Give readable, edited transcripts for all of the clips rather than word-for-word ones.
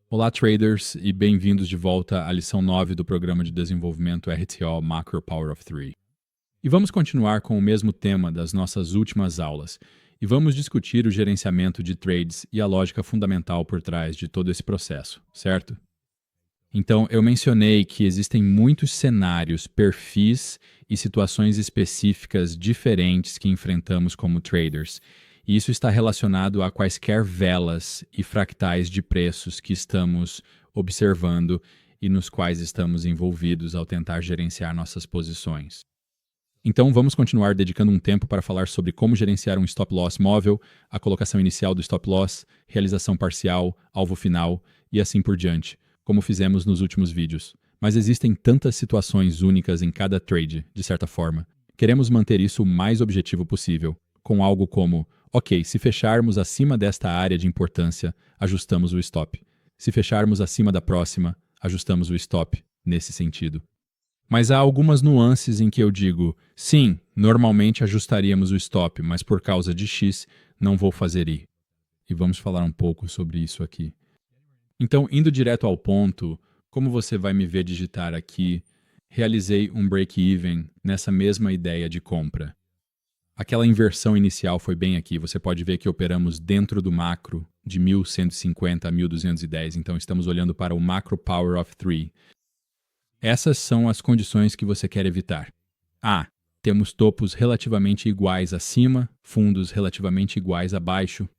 Olá, traders, e bem-vindos de volta à lição 9 do programa de desenvolvimento RTO Macro Power of Three. E vamos continuar com o mesmo tema das nossas últimas aulas, e vamos discutir o gerenciamento de trades e a lógica fundamental por trás de todo esse processo, certo? Então, eu mencionei que existem muitos cenários, perfis e situações específicas diferentes que enfrentamos como traders. E isso está relacionado a quaisquer velas e fractais de preços que estamos observando e nos quais estamos envolvidos ao tentar gerenciar nossas posições. Então, vamos continuar dedicando um tempo para falar sobre como gerenciar um stop loss móvel, a colocação inicial do stop loss, realização parcial, alvo final e assim por diante, como fizemos nos últimos vídeos. Mas existem tantas situações únicas em cada trade, de certa forma. Queremos manter isso o mais objetivo possível, com algo como: ok, se fecharmos acima desta área de importância, ajustamos o stop. Se fecharmos acima da próxima, ajustamos o stop, nesse sentido. Mas há algumas nuances em que eu digo: sim, normalmente ajustaríamos o stop, mas por causa de X, não vou fazer Y. E vamos falar um pouco sobre isso aqui. Então, indo direto ao ponto, como você vai me ver digitar aqui, realizei um break-even nessa mesma ideia de compra. Aquela inversão inicial foi bem aqui. Você pode ver que operamos dentro do macro de 1150 a 1210, então estamos olhando para o macro power of three. Essas são as condições que você quer evitar. A. Temos topos relativamente iguais acima, fundos relativamente iguais abaixo.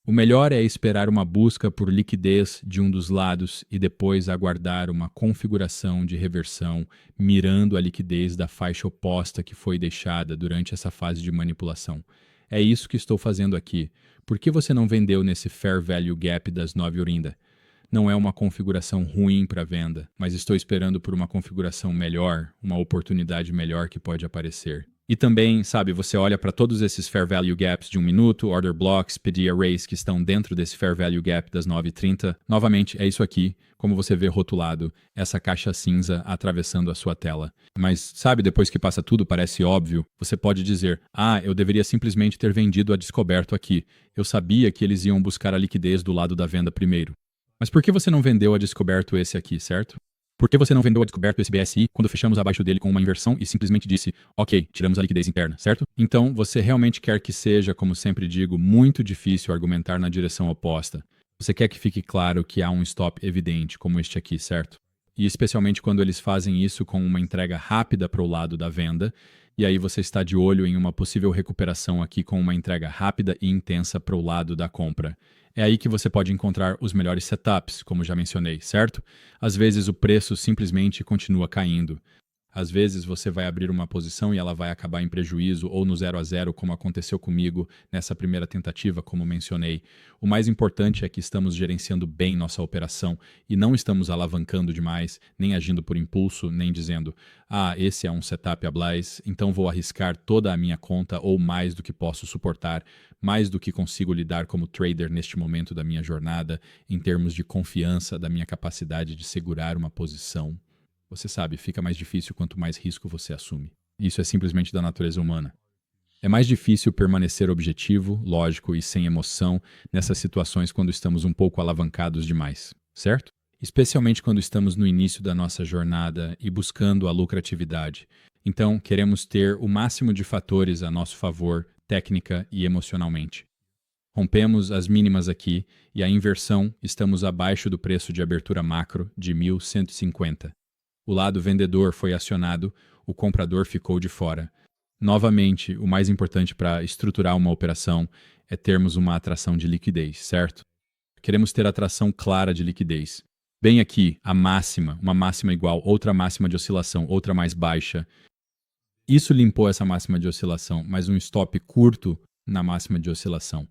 O melhor é esperar uma busca por liquidez de um dos lados e depois aguardar uma configuração de reversão, mirando a liquidez da faixa oposta que foi deixada durante essa fase de manipulação. É isso que estou fazendo aqui. Por que você não vendeu nesse Fair Value Gap das 9 Orinda? Não é uma configuração ruim para venda, mas estou esperando por uma configuração melhor, uma oportunidade melhor que pode aparecer. E também, sabe, você olha para todos esses Fair Value Gaps de 1 minuto, Order Blocks, PD Arrays que estão dentro desse Fair Value Gap das 9h30. Novamente, é isso aqui, como você vê rotulado, essa caixa cinza atravessando a sua tela. Mas, sabe, depois que passa tudo, parece óbvio, você pode dizer: ah, eu deveria simplesmente ter vendido a descoberto aqui. Eu sabia que eles iam buscar a liquidez do lado da venda primeiro. Mas por que você não vendeu a descoberto esse aqui, certo? Por que você não vendeu a descoberto esse BSI quando fechamos abaixo dele com uma inversão e simplesmente disse: ok, tiramos a liquidez interna, certo? Então, você realmente quer que seja, como sempre digo, muito difícil argumentar na direção oposta. Você quer que fique claro que há um stop evidente, como este aqui, certo? E especialmente quando eles fazem isso com uma entrega rápida para o lado da venda, e aí você está de olho em uma possível recuperação aqui com uma entrega rápida e intensa para o lado da compra. É aí que você pode encontrar os melhores setups, como já mencionei, certo? Às vezes o preço simplesmente continua caindo. Às vezes você vai abrir uma posição e ela vai acabar em prejuízo ou no 0 a 0, como aconteceu comigo nessa primeira tentativa, como mencionei. O mais importante é que estamos gerenciando bem nossa operação e não estamos alavancando demais, nem agindo por impulso, nem dizendo: ah, esse é um setup a Blais, então vou arriscar toda a minha conta ou mais do que posso suportar, mais do que consigo lidar como trader neste momento da minha jornada, em termos de confiança da minha capacidade de segurar uma posição. Você sabe, fica mais difícil quanto mais risco você assume. Isso é simplesmente da natureza humana. É mais difícil permanecer objetivo, lógico e sem emoção nessas situações quando estamos um pouco alavancados demais, certo? Especialmente quando estamos no início da nossa jornada e buscando a lucratividade. Então, queremos ter o máximo de fatores a nosso favor, técnica e emocionalmente. Rompemos as mínimas aqui e a inversão estamos abaixo do preço de abertura macro de 1150. O lado vendedor foi acionado, o comprador ficou de fora. Novamente, o mais importante para estruturar uma operação é termos uma atração de liquidez, certo? Queremos ter atração clara de liquidez. Bem aqui, a máxima, uma máxima igual, outra máxima de oscilação, outra mais baixa. Isso limpou essa máxima de oscilação, mas um stop curto na máxima de oscilação.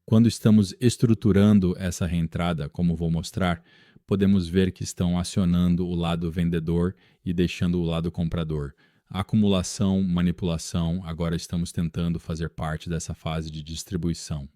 Quando estamos estruturando essa reentrada, como vou mostrar, podemos ver que estão acionando o lado vendedor e deixando o lado comprador. Acumulação, manipulação, agora estamos tentando fazer parte dessa fase de distribuição.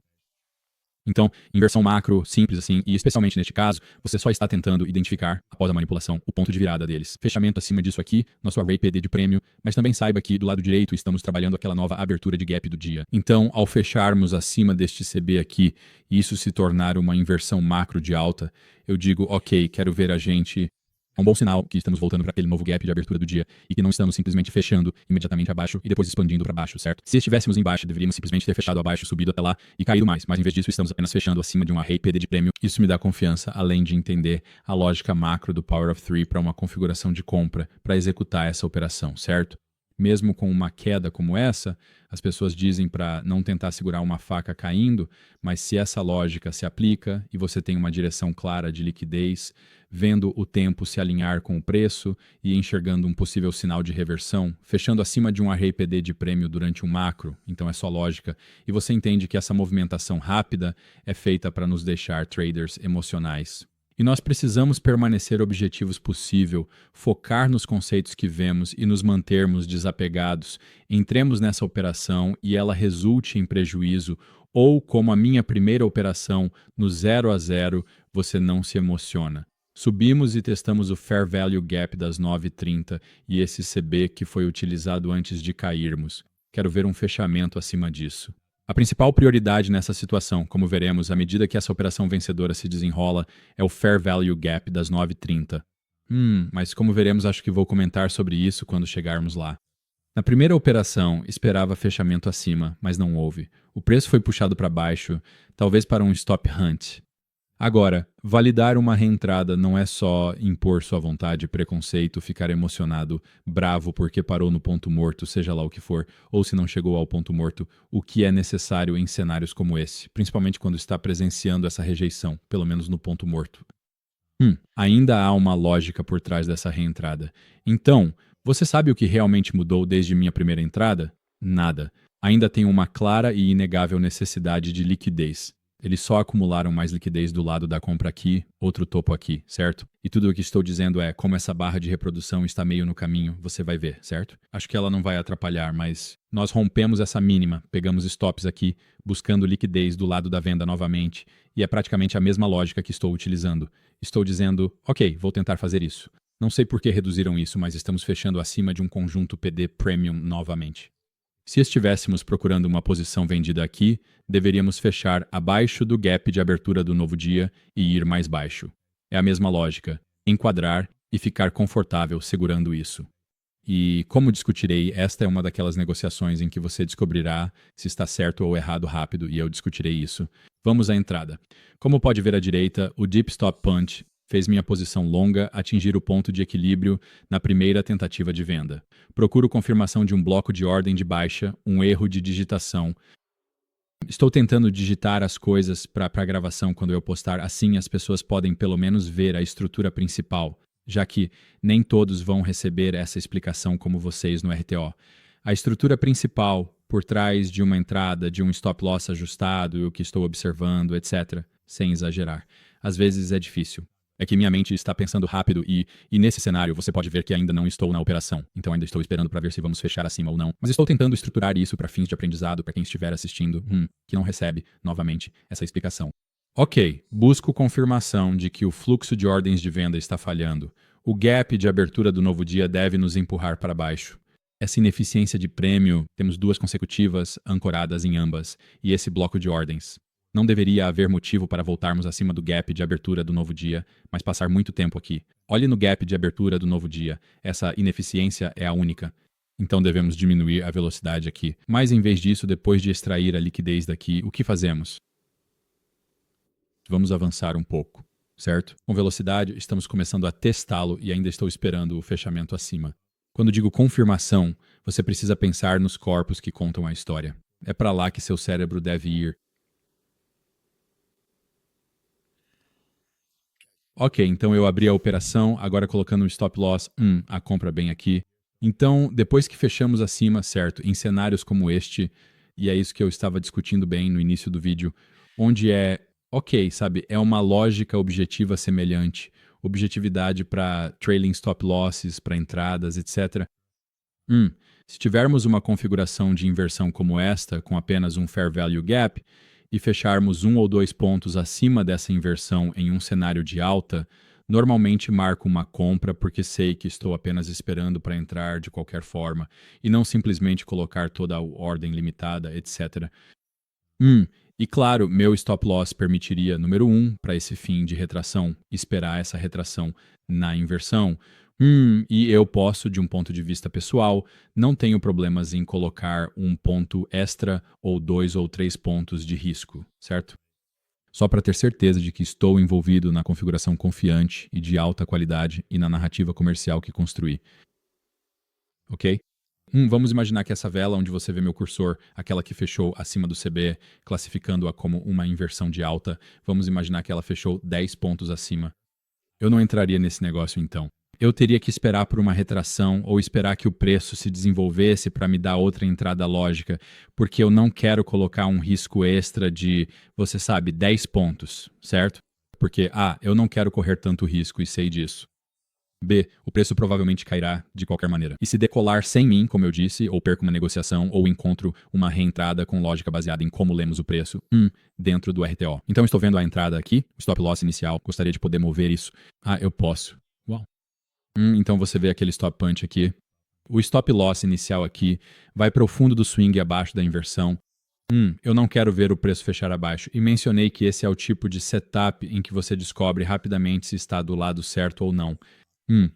Então, inversão macro, simples assim, e especialmente neste caso, você só está tentando identificar, após a manipulação, o ponto de virada deles. Fechamento acima disso aqui, nosso array PD de prêmio, mas também saiba que do lado direito estamos trabalhando aquela nova abertura de gap do dia. Então, ao fecharmos acima deste CB aqui, e isso se tornar uma inversão macro de alta, eu digo, ok, quero ver a gente. É um bom sinal que estamos voltando para aquele novo gap de abertura do dia e que não estamos simplesmente fechando imediatamente abaixo e depois expandindo para baixo, certo? Se estivéssemos embaixo, deveríamos simplesmente ter fechado abaixo, subido até lá e caído mais, mas em vez disso estamos apenas fechando acima de um array PD de prêmio. Isso me dá confiança, além de entender a lógica macro do Power of Three para uma configuração de compra para executar essa operação, certo? Mesmo com uma queda como essa, as pessoas dizem para não tentar segurar uma faca caindo, mas se essa lógica se aplica e você tem uma direção clara de liquidez, vendo o tempo se alinhar com o preço e enxergando um possível sinal de reversão, fechando acima de um array PD de prêmio durante um macro, então é só lógica, e você entende que essa movimentação rápida é feita para nos deixar traders emocionais. E nós precisamos permanecer objetivos possível, focar nos conceitos que vemos e nos mantermos desapegados. Entremos nessa operação e ela resulte em prejuízo, ou como a minha primeira operação, no 0 a 0, você não se emociona. Subimos e testamos o Fair Value Gap das 9h30 e esse CB que foi utilizado antes de cairmos. Quero ver um fechamento acima disso. A principal prioridade nessa situação, como veremos à medida que essa operação vencedora se desenrola, é o Fair Value Gap das 9h30. Mas como veremos, acho que vou comentar sobre isso quando chegarmos lá. Na primeira operação, esperava fechamento acima, mas não houve. O preço foi puxado para baixo, talvez para um stop hunt. Agora, validar uma reentrada não é só impor sua vontade, preconceito, ficar emocionado, bravo porque parou no ponto morto, seja lá o que for, ou se não chegou ao ponto morto, o que é necessário em cenários como esse, principalmente quando está presenciando essa rejeição, pelo menos no ponto morto. Ainda há uma lógica por trás dessa reentrada. Então, você sabe o que realmente mudou desde minha primeira entrada? Nada. Ainda tem uma clara e inegável necessidade de liquidez. Eles só acumularam mais liquidez do lado da compra aqui, outro topo aqui, certo? E tudo o que estou dizendo é, como essa barra de reprodução está meio no caminho, você vai ver, certo? Acho que ela não vai atrapalhar, mas nós rompemos essa mínima, pegamos stops aqui, buscando liquidez do lado da venda novamente, e é praticamente a mesma lógica que estou utilizando. Estou dizendo, ok, vou tentar fazer isso. Não sei por que reduziram isso, mas estamos fechando acima de um conjunto PD Premium novamente. Se estivéssemos procurando uma posição vendida aqui, deveríamos fechar abaixo do gap de abertura do novo dia e ir mais baixo. É a mesma lógica, enquadrar e ficar confortável segurando isso. E, como discutirei, esta é uma daquelas negociações em que você descobrirá se está certo ou errado rápido, e eu discutirei isso. Vamos à entrada. Como pode ver à direita, o Deep Stop Punch fez minha posição longa atingir o ponto de equilíbrio na primeira tentativa de venda. Procuro confirmação de um bloco de ordem de baixa, um erro de digitação. Estou tentando digitar as coisas para a gravação quando eu postar, assim as pessoas podem pelo menos ver a estrutura principal, já que nem todos vão receber essa explicação como vocês no RTO. A estrutura principal, por trás de uma entrada, de um stop loss ajustado e o que estou observando, etc., sem exagerar. Às vezes é difícil. É que minha mente está pensando rápido e nesse cenário você pode ver que ainda não estou na operação, então ainda estou esperando para ver se vamos fechar acima ou não. Mas estou tentando estruturar isso para fins de aprendizado para quem estiver assistindo, que não recebe, novamente, essa explicação. Ok, busco confirmação de que o fluxo de ordens de venda está falhando. O gap de abertura do novo dia deve nos empurrar para baixo. Essa ineficiência de prêmio, temos 2 consecutivas ancoradas em ambas, e esse bloco de ordens. Não deveria haver motivo para voltarmos acima do gap de abertura do novo dia, mas passar muito tempo aqui. Olhe no gap de abertura do novo dia. Essa ineficiência é a única. Então devemos diminuir a velocidade aqui. Mas em vez disso, depois de extrair a liquidez daqui, o que fazemos? Vamos avançar um pouco, certo? Com velocidade, estamos começando a testá-lo e ainda estou esperando o fechamento acima. Quando digo confirmação, você precisa pensar nos corpos que contam a história. É para lá que seu cérebro deve ir. Ok, então eu abri a operação, agora colocando um stop loss, a compra bem aqui. Então, depois que fechamos acima, certo, em cenários como este, e é isso que eu estava discutindo bem no início do vídeo, onde ok, sabe, é uma lógica objetiva semelhante, objetividade para trailing stop losses, para entradas, etc. Se tivermos uma configuração de inversão como esta, com apenas um Fair Value Gap, e fecharmos 1 ou 2 pontos acima dessa inversão em um cenário de alta, normalmente marco uma compra porque sei que estou apenas esperando para entrar de qualquer forma e não simplesmente colocar toda a ordem limitada, etc. E claro, meu stop loss permitiria, número 1, para esse fim de retração, esperar essa retração na inversão. E eu posso, de um ponto de vista pessoal, não tenho problemas em colocar um ponto extra ou 2 ou 3 pontos de risco, certo? Só para ter certeza de que estou envolvido na configuração confiante e de alta qualidade e na narrativa comercial que construí. Ok? Vamos imaginar que essa vela onde você vê meu cursor, aquela que fechou acima do CB, classificando-a como uma inversão de alta, vamos imaginar que ela fechou 10 pontos acima. Eu não entraria nesse negócio então. Eu teria que esperar por uma retração ou esperar que o preço se desenvolvesse para me dar outra entrada lógica, porque eu não quero colocar um risco extra de, você sabe, 10 pontos, certo? Porque, eu não quero correr tanto risco e sei disso. B, o preço provavelmente cairá de qualquer maneira. E se decolar sem mim, como eu disse, ou perco uma negociação, ou encontro uma reentrada com lógica baseada em como lemos o preço, dentro do RTO. Então estou vendo a entrada aqui, o stop loss inicial, gostaria de poder mover isso. Eu posso. Uau. Então você vê aquele stop punch aqui. O stop loss inicial aqui vai para o fundo do swing abaixo da inversão. Eu não quero ver o preço fechar abaixo. E mencionei que esse é o tipo de setup em que você descobre rapidamente se está do lado certo ou não.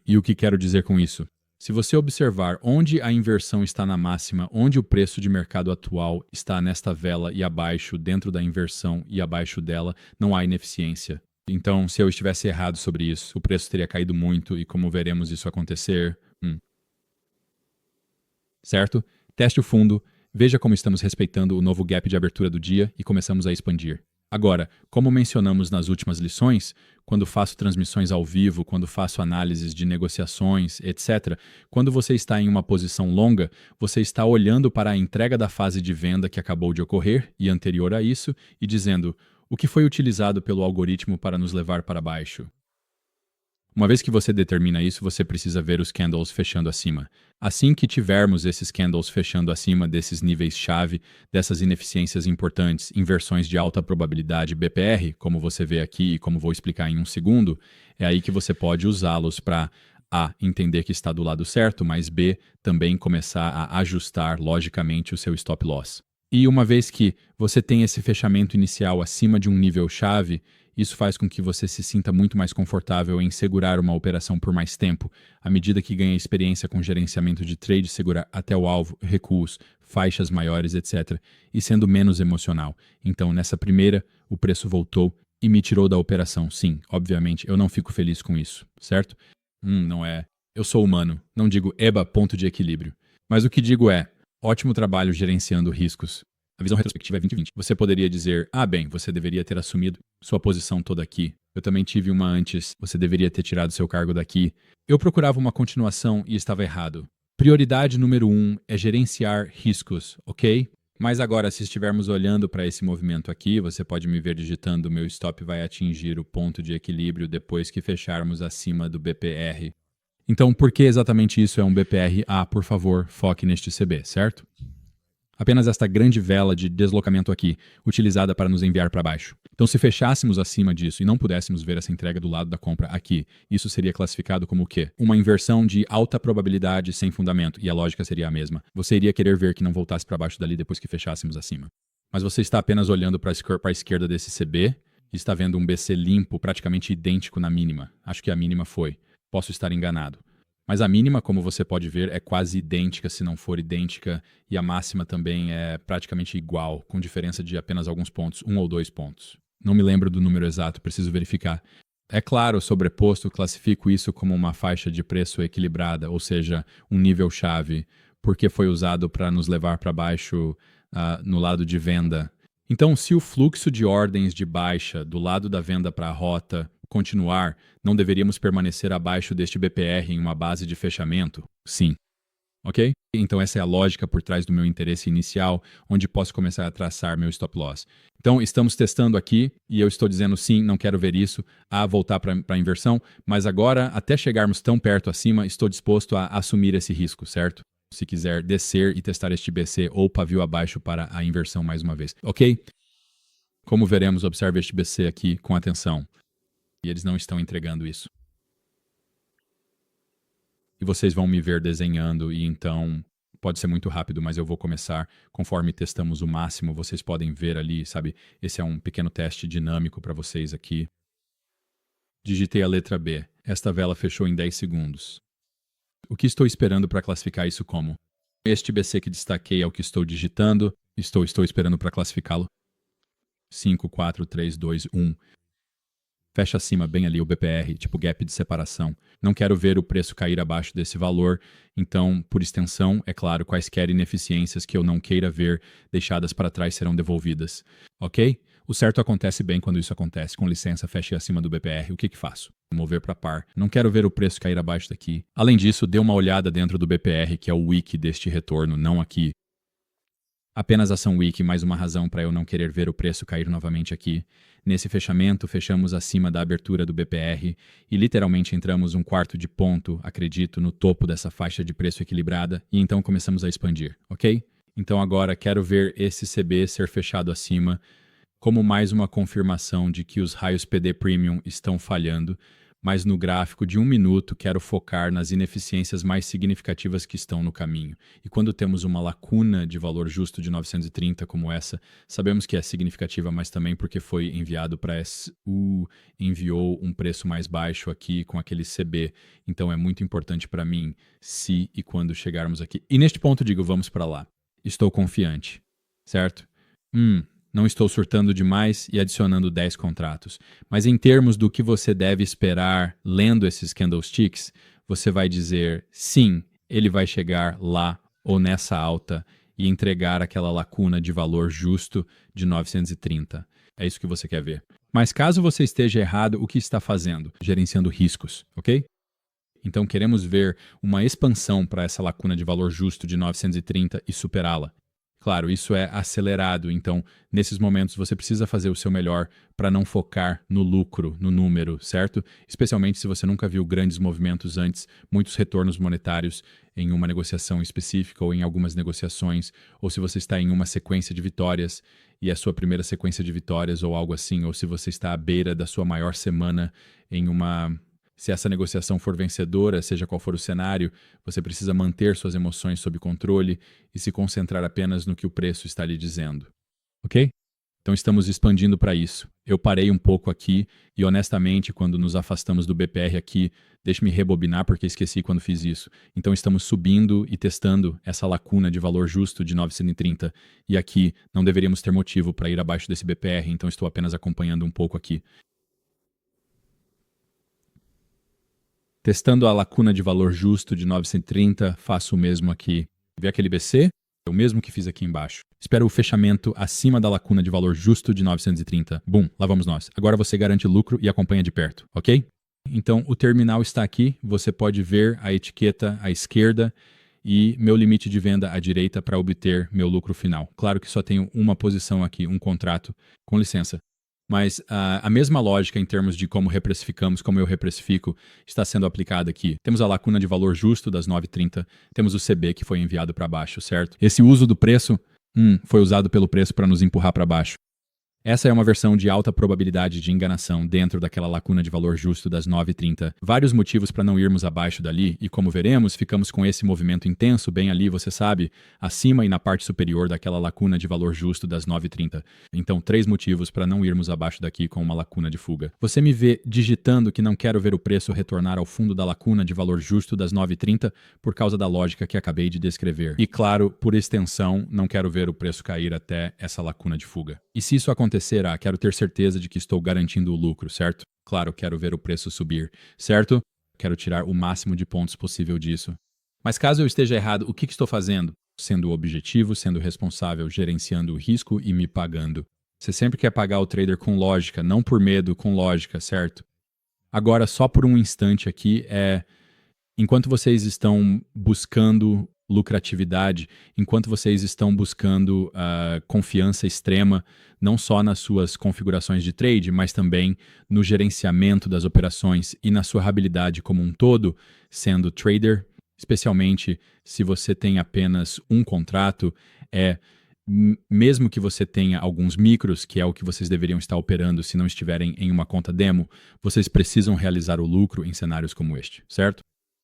E o que quero dizer com isso? Se você observar onde a inversão está na máxima, onde o preço de mercado atual está nesta vela e abaixo, dentro da inversão e abaixo dela, não há ineficiência. Então, se eu estivesse errado sobre isso, o preço teria caído muito e como veremos isso acontecer... Certo? Teste o fundo, veja como estamos respeitando o novo gap de abertura do dia e começamos a expandir. Agora, como mencionamos nas últimas lições, quando faço transmissões ao vivo, quando faço análises de negociações, etc., quando você está em uma posição longa, você está olhando para a entrega da fase de venda que acabou de ocorrer e anterior a isso e dizendo o que foi utilizado pelo algoritmo para nos levar para baixo. Uma vez que você determina isso, você precisa ver os candles fechando acima. Assim que tivermos esses candles fechando acima desses níveis-chave, dessas ineficiências importantes, inversões de alta probabilidade BPR, como você vê aqui e como vou explicar em um segundo, é aí que você pode usá-los para A, entender que está do lado certo, mas B, também começar a ajustar logicamente o seu stop loss. E uma vez que você tem esse fechamento inicial acima de um nível-chave, isso faz com que você se sinta muito mais confortável em segurar uma operação por mais tempo, à medida que ganha experiência com gerenciamento de trade, segurar até o alvo, recuos, faixas maiores, etc., e sendo menos emocional. Então, nessa primeira, o preço voltou e me tirou da operação. Sim, obviamente, eu não fico feliz com isso, certo? Não é. Eu sou humano, não digo eba, ponto de equilíbrio. Mas o que digo é, ótimo trabalho gerenciando riscos. A visão retrospectiva é 2020. Você poderia dizer, bem, você deveria ter assumido sua posição toda aqui. Eu também tive uma antes, você deveria ter tirado seu cargo daqui. Eu procurava uma continuação e estava errado. Prioridade número 1 é gerenciar riscos, ok? Mas agora, se estivermos olhando para esse movimento aqui, você pode me ver digitando, meu stop vai atingir o ponto de equilíbrio depois que fecharmos acima do BPR. Então, por que exatamente isso é um BPR? Por favor, foque neste CB, certo? Apenas esta grande vela de deslocamento aqui, utilizada para nos enviar para baixo. Então, se fechássemos acima disso e não pudéssemos ver essa entrega do lado da compra aqui, isso seria classificado como o quê? Uma inversão de alta probabilidade sem fundamento, e a lógica seria a mesma. Você iria querer ver que não voltasse para baixo dali depois que fechássemos acima. Mas você está apenas olhando para a esquerda desse CB e está vendo um BC limpo, praticamente idêntico na mínima. Acho que a mínima foi. Posso estar enganado. Mas a mínima, como você pode ver, é quase idêntica, se não for idêntica, e a máxima também é praticamente igual, com diferença de apenas alguns pontos, 1 ou 2 pontos. Não me lembro do número exato, preciso verificar. É claro, sobreposto, classifico isso como uma faixa de preço equilibrada, ou seja, um nível-chave, porque foi usado para nos levar para baixo no lado de venda. Então, se o fluxo de ordens de baixa do lado da venda para a rota continuar, não deveríamos permanecer abaixo deste BPR em uma base de fechamento? Sim. Ok? Então essa é a lógica por trás do meu interesse inicial, onde posso começar a traçar meu stop loss. Então estamos testando aqui e eu estou dizendo sim, não quero ver isso, voltar para a inversão, mas agora, até chegarmos tão perto acima, estou disposto a assumir esse risco, certo? Se quiser descer e testar este BC ou pavio abaixo para a inversão mais uma vez. Ok? Como veremos, observe este BC aqui com atenção. E eles não estão entregando isso. E vocês vão me ver desenhando e então pode ser muito rápido, mas eu vou começar conforme testamos o máximo. Vocês podem ver ali, sabe? Esse é um pequeno teste dinâmico para vocês aqui. Digitei a letra B. Esta vela fechou em 10 segundos. O que estou esperando para classificar isso como? Este BC que destaquei é o que estou digitando. Estou esperando para classificá-lo. 5, 4, 3, 2, 1. Fecha acima bem ali o BPR, tipo gap de separação. Não quero ver o preço cair abaixo desse valor, então, por extensão, é claro, quaisquer ineficiências que eu não queira ver deixadas para trás serão devolvidas. Ok? O certo acontece bem quando isso acontece. Com licença, feche acima do BPR. O que faço? Mover para par. Não quero ver o preço cair abaixo daqui. Além disso, dê uma olhada dentro do BPR, que é o wick deste retorno, não aqui. Apenas ação weak, mais uma razão para eu não querer ver o preço cair novamente aqui. Nesse fechamento, fechamos acima da abertura do BPR e literalmente entramos um quarto de ponto, acredito, no topo dessa faixa de preço equilibrada e então começamos a expandir, ok? Então agora quero ver esse CB ser fechado acima como mais uma confirmação de que os raios PD Premium estão falhando, mas no gráfico de 1 minuto quero focar nas ineficiências mais significativas que estão no caminho. E quando temos uma lacuna de valor justo de 930 como essa, sabemos que é significativa, mas também porque foi enviado para SU, enviou um preço mais baixo aqui com aquele CB. Então é muito importante para mim se e quando chegarmos aqui. E neste ponto digo, vamos para lá. Estou confiante, certo? Não estou surtando demais e adicionando 10 contratos. Mas em termos do que você deve esperar lendo esses candlesticks, você vai dizer sim, ele vai chegar lá ou nessa alta e entregar aquela lacuna de valor justo de 930. É isso que você quer ver. Mas caso você esteja errado, o que está fazendo? Gerenciando riscos, ok? Então queremos ver uma expansão para essa lacuna de valor justo de 930 e superá-la. Claro, isso é acelerado, então nesses momentos você precisa fazer o seu melhor para não focar no lucro, no número, certo? Especialmente se você nunca viu grandes movimentos antes, muitos retornos monetários em uma negociação específica ou em algumas negociações, ou se você está em uma sequência de vitórias e é a sua primeira sequência de vitórias ou algo assim, ou se você está à beira da sua maior semana em uma... Se essa negociação for vencedora, seja qual for o cenário, você precisa manter suas emoções sob controle e se concentrar apenas no que o preço está lhe dizendo. Ok? Então estamos expandindo para isso. Eu parei um pouco aqui e honestamente, quando nos afastamos do BPR aqui, deixe-me rebobinar porque esqueci quando fiz isso. Então estamos subindo e testando essa lacuna de valor justo de 930 e aqui não deveríamos ter motivo para ir abaixo desse BPR, então estou apenas acompanhando um pouco aqui. Testando a lacuna de valor justo de 930, faço o mesmo aqui. Vê aquele BC? É o mesmo que fiz aqui embaixo. Espero o fechamento acima da lacuna de valor justo de 930. Bum, lá vamos nós. Agora você garante lucro e acompanha de perto, ok? Então o terminal está aqui, você pode ver a etiqueta à esquerda e meu limite de venda à direita para obter meu lucro final. Claro que só tenho uma posição aqui, um contrato, com licença. Mas a mesma lógica em termos de como reprecificamos, como eu reprecifico, está sendo aplicada aqui. Temos a lacuna de valor justo das 9,30, temos o CB que foi enviado para baixo, certo? Esse uso do preço foi usado pelo preço para nos empurrar para baixo. Essa é uma versão de alta probabilidade de enganação dentro daquela lacuna de valor justo das 9,30. Vários motivos para não irmos abaixo dali e, como veremos, ficamos com esse movimento intenso bem ali, você sabe, acima e na parte superior daquela lacuna de valor justo das 9,30. Então, 3 motivos para não irmos abaixo daqui com uma lacuna de fuga. Você me vê digitando que não quero ver o preço retornar ao fundo da lacuna de valor justo das 9,30 por causa da lógica que acabei de descrever. E, claro, por extensão, não quero ver o preço cair até essa lacuna de fuga. E se isso acontecerá, quero ter certeza de que estou garantindo o lucro, certo? Claro, quero ver o preço subir, certo? Quero tirar o máximo de pontos possível disso. Mas caso eu esteja errado, o que estou fazendo? Sendo objetivo, sendo responsável, gerenciando o risco e me pagando. Você sempre quer pagar o trader com lógica, não por medo, com lógica, certo? Agora, só por um instante aqui, enquanto vocês estão buscando lucratividade, enquanto vocês estão buscando confiança extrema, não só nas suas configurações de trade, mas também no gerenciamento das operações e na sua habilidade como um todo, sendo trader, especialmente se você tem apenas um contrato, Mesmo que você tenha alguns micros, que é o que vocês deveriam estar operando se não estiverem em uma conta demo, vocês precisam realizar o lucro em cenários como este, certo?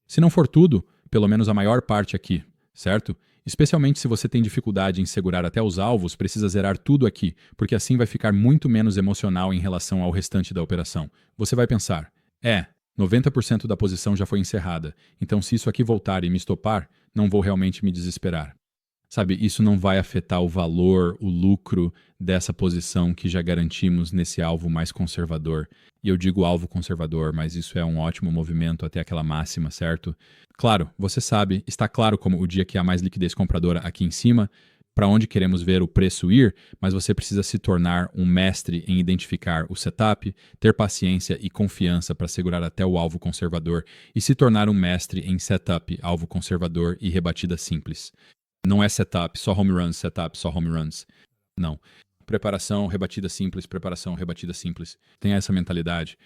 Se não for tudo, pelo menos a maior parte aqui, certo? Especialmente se você tem dificuldade em segurar até os alvos, precisa zerar tudo aqui, porque assim vai ficar muito menos emocional em relação ao restante da operação. Você vai pensar, 90% da posição já foi encerrada, então se isso aqui voltar e me estopar, não vou realmente me desesperar. Sabe, isso não vai afetar o valor, o lucro dessa posição que já garantimos nesse alvo mais conservador. E eu digo alvo conservador, mas isso é um ótimo movimento até aquela máxima, certo? Claro, você sabe, está claro como o dia que há mais liquidez compradora aqui em cima, para onde queremos ver o preço ir, mas você precisa se tornar um mestre em identificar o setup, ter paciência e confiança para segurar até o alvo conservador e se tornar um mestre em setup, alvo conservador e rebatida simples. Não é setup, só home runs, setup, só home runs. Não. Preparação, rebatida simples, preparação, rebatida simples. Tenha essa mentalidade.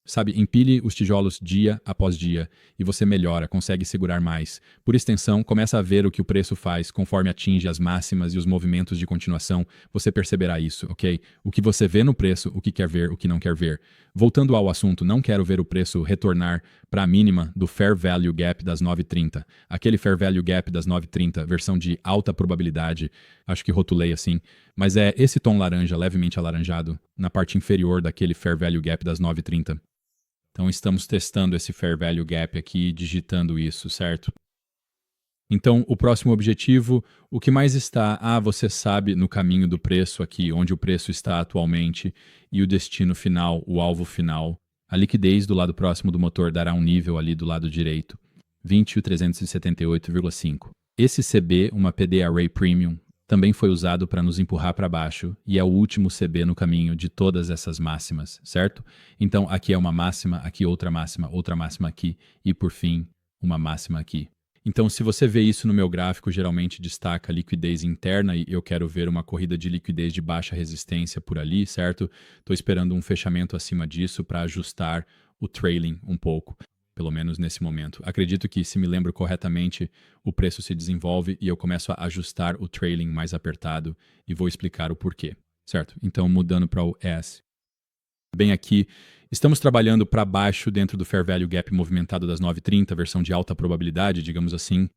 Sabe, empilhe os tijolos dia após dia e você melhora, consegue segurar mais. Por extensão, começa a ver o que o preço faz conforme atinge as máximas e os movimentos de continuação. Você perceberá isso, ok? O que você vê no preço, o que quer ver, o que não quer ver. Voltando ao assunto, não quero ver o preço retornar para a mínima do Fair Value Gap das 9,30. Aquele Fair Value Gap das 9,30, versão de alta probabilidade, acho que rotulei assim, mas é esse tom laranja, levemente alaranjado, na parte inferior daquele Fair Value Gap das 9,30. Então, estamos testando esse Fair Value Gap aqui, digitando isso, certo? Então, o próximo objetivo, o que mais está? Você sabe no caminho do preço aqui, onde o preço está atualmente, e o destino final, o alvo final. A liquidez do lado próximo do motor dará um nível ali do lado direito, 20.378,5. Esse CB, uma PD Array Premium, também foi usado para nos empurrar para baixo e é o último CB no caminho de todas essas máximas, certo? Então, aqui é uma máxima, aqui outra máxima aqui e, por fim, uma máxima aqui. Então, se você vê isso no meu gráfico, geralmente destaca liquidez interna e eu quero ver uma corrida de liquidez de baixa resistência por ali, certo? Estou esperando um fechamento acima disso para ajustar o trailing um pouco. Pelo menos nesse momento. Acredito que, se me lembro corretamente, o preço se desenvolve e eu começo a ajustar o trailing mais apertado e vou explicar o porquê, certo? Então, mudando para o S. Bem aqui, estamos trabalhando para baixo dentro do Fair Value Gap movimentado das 9,30, versão de alta probabilidade, digamos assim.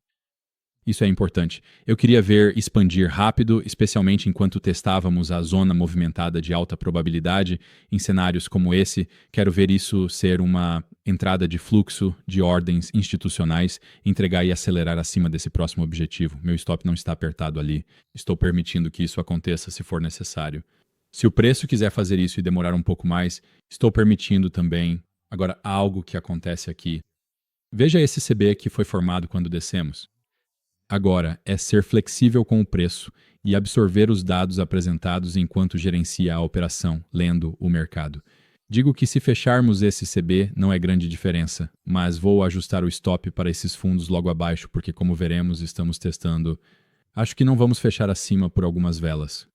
Isso é importante. Eu queria ver expandir rápido, especialmente enquanto testávamos a zona movimentada de alta probabilidade. Em cenários como esse, quero ver isso ser uma entrada de fluxo de ordens institucionais, entregar e acelerar acima desse próximo objetivo. Meu stop não está apertado ali. Estou permitindo que isso aconteça se for necessário. Se o preço quiser fazer isso e demorar um pouco mais, estou permitindo também. Agora, algo que acontece aqui. Veja esse CB que foi formado quando descemos. Agora, é ser flexível com o preço e absorver os dados apresentados enquanto gerencia a operação, lendo o mercado. Digo que se fecharmos esse CB não é grande diferença, mas vou ajustar o stop para esses fundos logo abaixo, porque como veremos, estamos testando. Acho que não vamos fechar acima por algumas velas.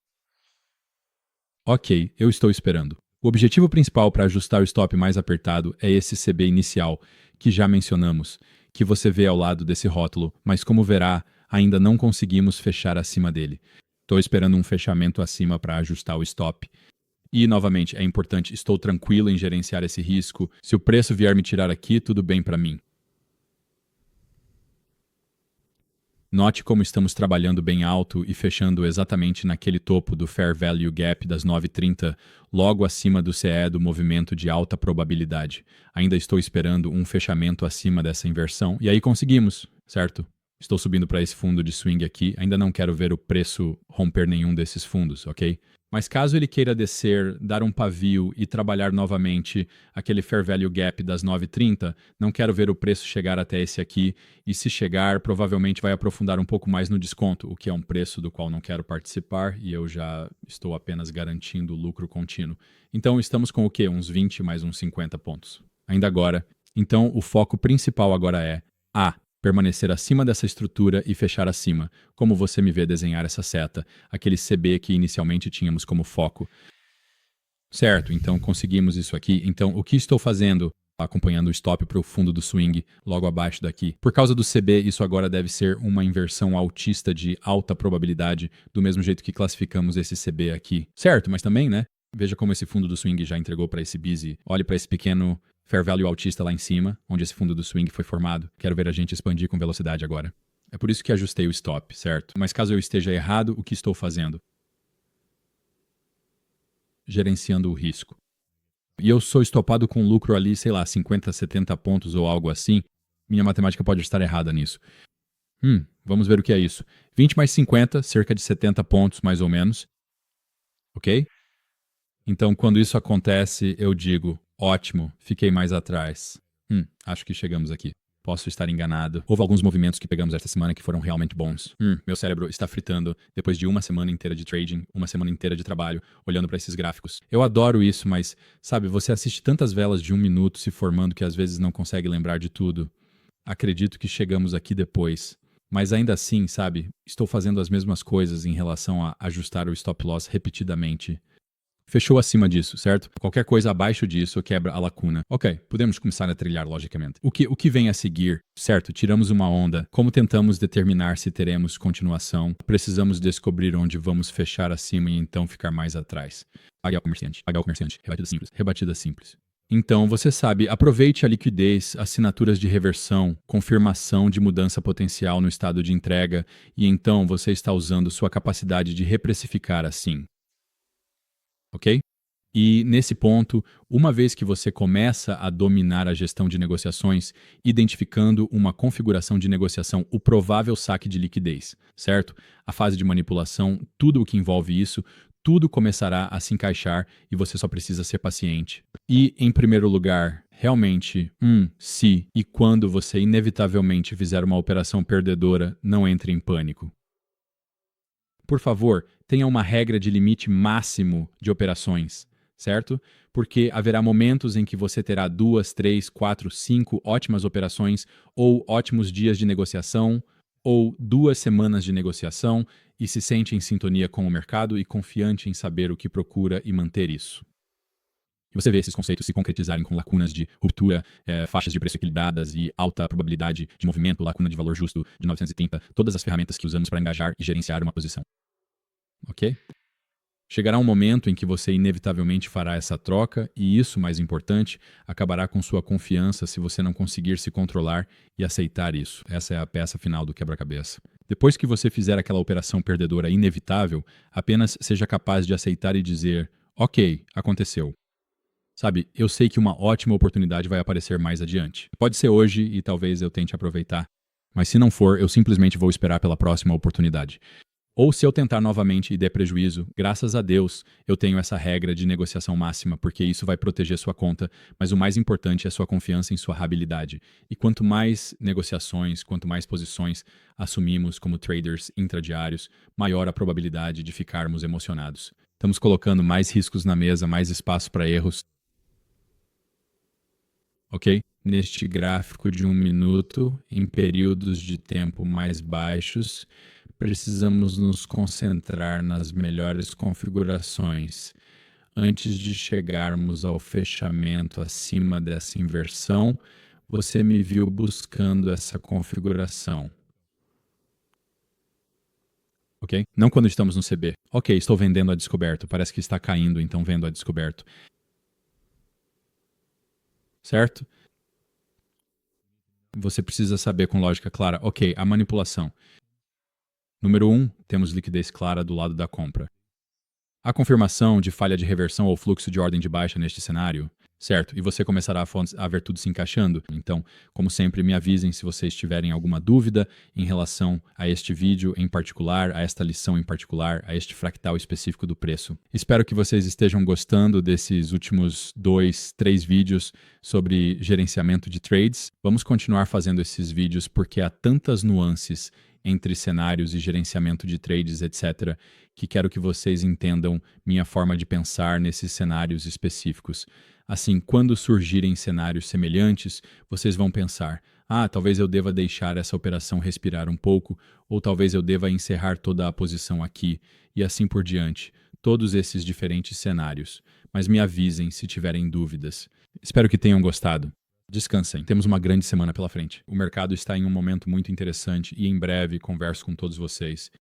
Ok, eu estou esperando. O objetivo principal para ajustar o stop mais apertado é esse CB inicial, que já mencionamos, que você vê ao lado desse rótulo, mas como verá, ainda não conseguimos fechar acima dele. Estou esperando um fechamento acima para ajustar o stop. E, novamente, é importante, estou tranquilo em gerenciar esse risco. Se o preço vier me tirar aqui, tudo bem para mim. Note como estamos trabalhando bem alto e fechando exatamente naquele topo do Fair Value Gap das 9,30, logo acima do CE do movimento de alta probabilidade. Ainda estou esperando um fechamento acima dessa inversão e aí conseguimos, certo? Estou subindo para esse fundo de swing aqui, ainda não quero ver o preço romper nenhum desses fundos, ok? Mas caso ele queira descer, dar um pavio e trabalhar novamente aquele Fair Value Gap das 9,30, não quero ver o preço chegar até esse aqui e se chegar, provavelmente vai aprofundar um pouco mais no desconto, o que é um preço do qual não quero participar e eu já estou apenas garantindo o lucro contínuo. Então estamos com o quê? Uns 20 mais uns 50 pontos. Ainda agora. Então o foco principal agora é permanecer acima dessa estrutura e fechar acima, como você me vê desenhar essa seta, aquele CB que inicialmente tínhamos como foco. Certo, então conseguimos isso aqui. Então, o que estou fazendo? acompanhando o stop para o fundo do swing logo abaixo daqui. Por causa do CB, isso agora deve ser uma inversão altista de alta probabilidade, do mesmo jeito que classificamos esse CB aqui. Certo, mas também, né? Veja como esse fundo do swing já entregou para esse busy. Olhe para esse pequeno fair value altista lá em cima, onde esse fundo do swing foi formado. Quero ver a gente expandir com velocidade agora. É por isso que ajustei o stop, certo? Mas caso eu esteja errado, o que estou fazendo? Gerenciando o risco. E eu sou estopado com lucro ali, sei lá, 50, 70 pontos ou algo assim, minha matemática pode estar errada nisso. Vamos ver o que é isso. 20 mais 50, cerca de 70 pontos mais ou menos. Ok? Então, quando isso acontece, eu digo, ótimo, fiquei mais atrás. Acho que chegamos aqui. Posso estar enganado. Houve alguns movimentos que pegamos esta semana que foram realmente bons. Meu cérebro está fritando depois de uma semana inteira de trading, uma semana inteira de trabalho, olhando para esses gráficos. Eu adoro isso, mas, sabe, você assiste tantas velas de 1 minuto se formando que às vezes não consegue lembrar de tudo. Acredito que chegamos aqui depois. Mas ainda assim, sabe, estou fazendo as mesmas coisas em relação a ajustar o stop loss repetidamente. Fechou acima disso, certo? Qualquer coisa abaixo disso quebra a lacuna. Ok, podemos começar a trilhar logicamente. O que vem a seguir, certo? Tiramos uma onda. Como tentamos determinar se teremos continuação? Precisamos descobrir onde vamos fechar acima e então ficar mais atrás. Pague ao comerciante. Rebatida simples. Rebatida simples. Então, você sabe, aproveite a liquidez, assinaturas de reversão, confirmação de mudança potencial no estado de entrega e então você está usando sua capacidade de reprecificar assim. Ok? E nesse ponto, uma vez que você começa a dominar a gestão de negociações, identificando uma configuração de negociação, o provável saque de liquidez, certo? A fase de manipulação, tudo o que envolve isso, tudo começará a se encaixar e você só precisa ser paciente. E, em primeiro lugar, realmente, se e quando você inevitavelmente fizer uma operação perdedora, não entre em pânico. Por favor, tenha uma regra de limite máximo de operações, certo? Porque haverá momentos em que você terá 2, 3, 4, 5 ótimas operações ou ótimos dias de negociação ou 2 semanas de negociação e se sente em sintonia com o mercado e confiante em saber o que procura e manter isso. E você vê esses conceitos se concretizarem com lacunas de ruptura, faixas de preço equilibradas e alta probabilidade de movimento, lacuna de valor justo de 930, todas as ferramentas que usamos para engajar e gerenciar uma posição. Ok? Chegará um momento em que você inevitavelmente fará essa troca e isso, mais importante, acabará com sua confiança se você não conseguir se controlar e aceitar isso. Essa é a peça final do quebra-cabeça. Depois que você fizer aquela operação perdedora inevitável, apenas seja capaz de aceitar e dizer, ok, aconteceu. Sabe, eu sei que uma ótima oportunidade vai aparecer mais adiante. Pode ser hoje e talvez eu tente aproveitar, mas se não for, eu simplesmente vou esperar pela próxima oportunidade. Ou se eu tentar novamente e der prejuízo, graças a Deus, eu tenho essa regra de negociação máxima, porque isso vai proteger sua conta, mas o mais importante é sua confiança em sua habilidade. E quanto mais negociações, quanto mais posições assumimos como traders intradiários, maior a probabilidade de ficarmos emocionados. Estamos colocando mais riscos na mesa, mais espaço para erros. Ok? Neste gráfico de 1 minuto, em períodos de tempo mais baixos, precisamos nos concentrar nas melhores configurações. Antes de chegarmos ao fechamento acima dessa inversão, você me viu buscando essa configuração. Ok? Não quando estamos no CB. Ok, estou vendendo a descoberto. Parece que está caindo, então vendo a descoberto. Certo? Você precisa saber com lógica clara. Ok, a manipulação. Número 1, temos liquidez clara do lado da compra. A confirmação de falha de reversão ou fluxo de ordem de baixa neste cenário, certo? E você começará a ver tudo se encaixando. Então, como sempre, me avisem se vocês tiverem alguma dúvida em relação a este vídeo em particular, a esta lição em particular, a este fractal específico do preço. Espero que vocês estejam gostando desses últimos 2, 3 vídeos sobre gerenciamento de trades. Vamos continuar fazendo esses vídeos porque há tantas nuances entre cenários e gerenciamento de trades, etc., que quero que vocês entendam minha forma de pensar nesses cenários específicos. Assim, quando surgirem cenários semelhantes, vocês vão pensar, talvez eu deva deixar essa operação respirar um pouco, ou talvez eu deva encerrar toda a posição aqui, e assim por diante. Todos esses diferentes cenários. Mas me avisem se tiverem dúvidas. Espero que tenham gostado. Descansem, temos uma grande semana pela frente. O mercado está em um momento muito interessante e em breve converso com todos vocês.